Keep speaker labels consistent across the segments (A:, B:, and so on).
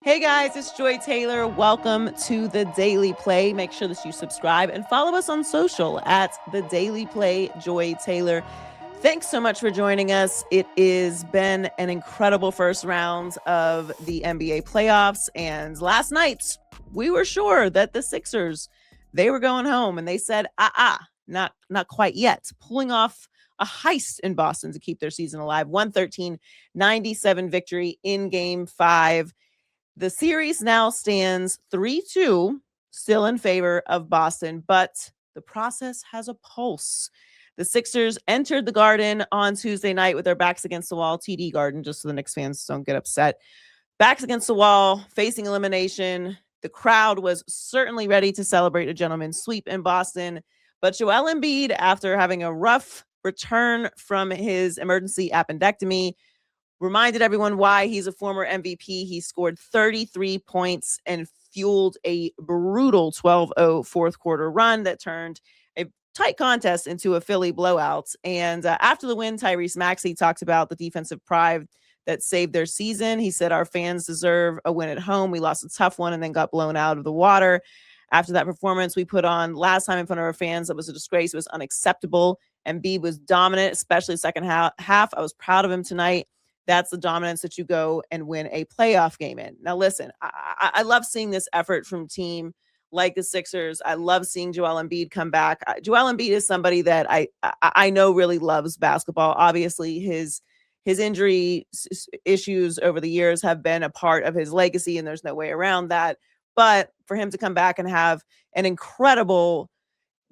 A: Hey guys, it's Joy Taylor. Welcome to the Daily Play. Make sure that you subscribe and follow us on social at the Daily Play Joy Taylor. Thanks so much for joining us. It has been an incredible first round of the NBA playoffs, and last night we were sure that the Sixers, they were going home, and they said, not quite yet, pulling off a heist in Boston to keep their season alive. 113-97 victory in Game 5. The series now stands 3-2, still in favor of Boston, but the process has a pulse. The Sixers entered the Garden on Tuesday night with their backs against the wall, TD Garden, just so the Knicks fans don't get upset. Backs against the wall, facing elimination. The crowd was certainly ready to celebrate a gentleman's sweep in Boston, but Joel Embiid, after having a rough return from his emergency appendectomy, reminded everyone why he's a former MVP. He scored 33 points and fueled a brutal 12-0 fourth quarter run that turned a tight contest into a Philly blowout. And after the win, Tyrese Maxey talked about the defensive pride that saved their season. He said, our fans deserve a win at home. We lost a tough one and then got blown out of the water. After that performance we put on last time in front of our fans, that was a disgrace. It was unacceptable. Embiid was dominant, especially the second half. I was proud of him tonight. That's the dominance that you go and win a playoff game in. Now, listen, I love seeing this effort from team like the Sixers. I love seeing Joel Embiid come back. Joel Embiid is somebody that I know really loves basketball. Obviously, his injury issues over the years have been a part of his legacy, and there's no way around that. But for him to come back and have an incredible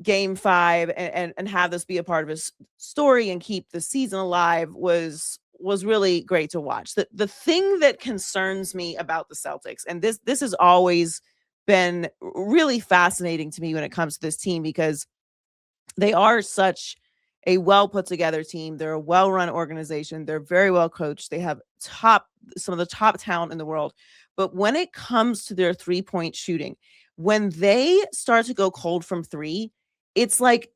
A: Game 5 and have this be a part of his story and keep the season alive was really great to watch. The thing that concerns me about the Celtics, and this has always been really fascinating to me when it comes to this team, because they are such a well put together team. They're a well run organization. They're very well coached. They have some of the top talent in the world. But when it comes to their 3-point shooting, when they start to go cold from three, it's like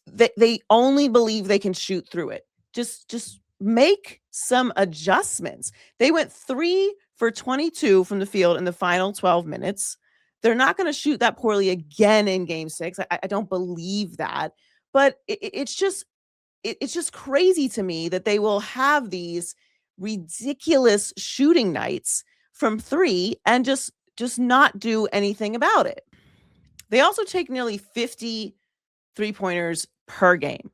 A: they only believe they can shoot through it. Just make some adjustments. They went 3 for 22 from the field in the final 12 minutes. They're not going to shoot that poorly again in Game 6. I don't believe that. But it's just crazy to me that they will have these ridiculous shooting nights from 3 and just not do anything about it. They also take nearly 50 3-pointers per game,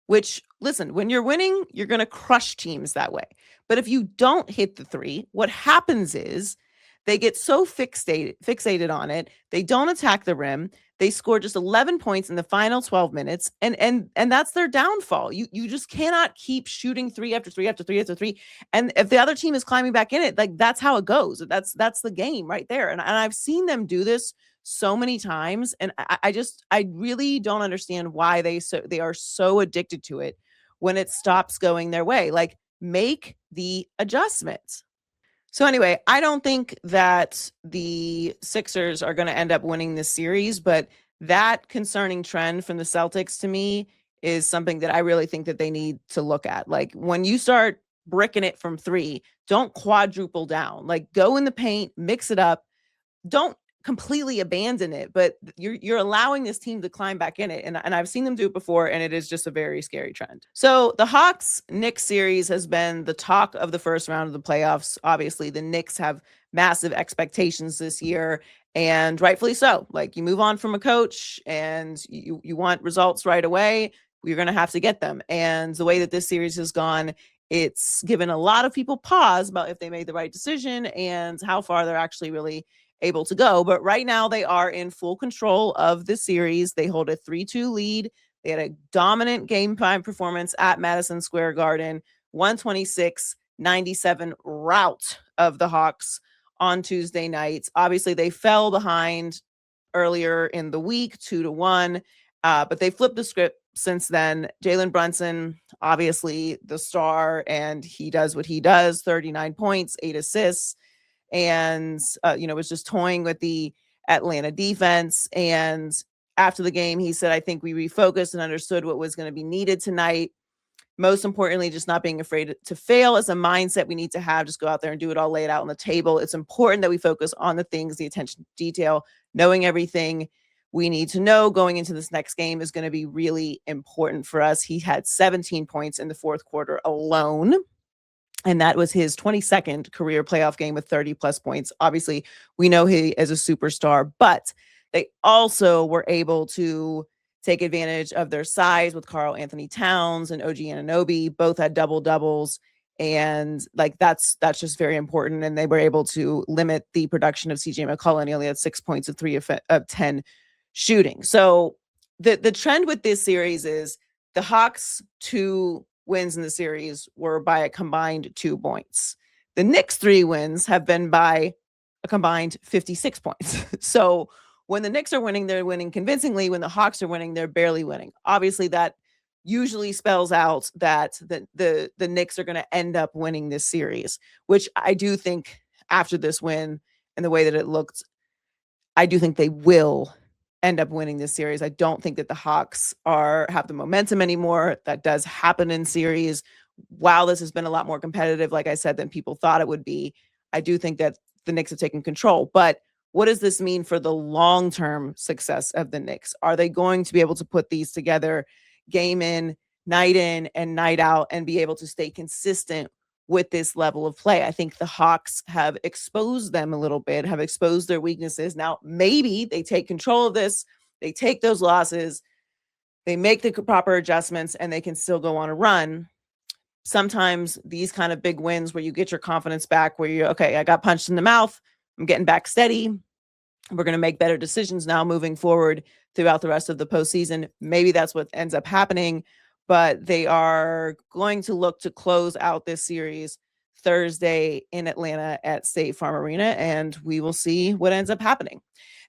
A: which, listen, when you're winning, you're going to crush teams that way. But if you don't hit the 3, what happens is they get so fixated on it, they don't attack the rim. They score just 11 points in the final 12 minutes, and that's their downfall. You just cannot keep shooting 3 after 3 after 3 after 3. And if the other team is climbing back in it, like, that's how it goes. That's the game right there. And I've seen them do this so many times, and I really don't understand why they are so addicted to it when it stops going their way. Like, make the adjustments. So anyway, I don't think that the Sixers are going to end up winning this series, but that concerning trend from the Celtics to me is something that I really think that they need to look at. Like, when you start bricking it from 3, don't quadruple down. Like, go in the paint, mix it up. Don't completely abandon it, but you're allowing this team to climb back in it. And I've seen them do it before, and it is just a very scary trend. So the Hawks-Knicks series has been the talk of the first round of the playoffs. Obviously, the Knicks have massive expectations this year, and rightfully so. Like, you move on from a coach and you want results right away, you're going to have to get them. And the way that this series has gone, it's given a lot of people pause about if they made the right decision and how far they're actually really able to go. But right now they are in full control of the series. They hold a 3-2 lead. They had a dominant Game 5 performance at Madison Square Garden, 126-97 rout of the Hawks on Tuesday night. Obviously, they fell behind earlier in the week, 2-1, but they flipped the script since then. Jalen Brunson, obviously the star, and he does what he does, 39 points, 8 assists, and was just toying with the Atlanta defense. And after the game, he said, I think we refocused and understood what was going to be needed tonight. Most importantly, just not being afraid to fail is a mindset we need to have. Just go out there and do it all, lay it out on the table. It's important that we focus on the things, the attention to detail, knowing everything we need to know going into this next game is going to be really important for us. He had 17 points in the fourth quarter alone, and that was his 22nd career playoff game with 30 plus points. Obviously, we know he is a superstar, but they also were able to take advantage of their size with Karl Anthony Towns and OG Anunoby. Both had double doubles, and like that's just very important. And they were able to limit the production of CJ McCollum. He only had 6 points of 3 of 10 shooting. So the trend with this series is the Hawks' 2 wins in the series were by a combined 2 points. The Knicks' 3 wins have been by a combined 56 points. So when the Knicks are winning, they're winning convincingly. When the Hawks are winning, they're barely winning. Obviously, that usually spells out that the Knicks are going to end up winning this series, which I do think after this win and the way that it looked, I do think they will end up winning this series. I don't think that the Hawks have the momentum anymore. That does happen in series. While this has been a lot more competitive, like I said, than people thought it would be, I do think that the Knicks have taken control. But what does this mean for the long-term success of the Knicks? Are they going to be able to put these together game in, and night out and be able to stay consistent with this level of play? I think the Hawks have exposed them a little bit, have exposed their weaknesses. Now, maybe they take control of this, they take those losses, they make the proper adjustments, and they can still go on a run. Sometimes these kind of big wins where you get your confidence back, where you're, okay, I got punched in the mouth, I'm getting back steady. We're going to make better decisions now moving forward throughout the rest of the postseason. Maybe that's what ends up happening, but they are going to look to close out this series Thursday in Atlanta at State Farm Arena, and we will see what ends up happening.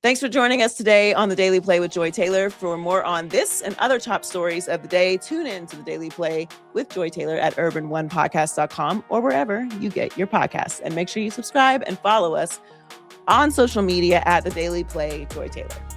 A: Thanks for joining us today on the Daily Play with Joy Taylor. For more on this and other top stories of the day, tune in to the Daily Play with Joy Taylor at urban1podcast.com or wherever you get your podcasts. And make sure you subscribe and follow us on social media at the Daily Play Joy Taylor.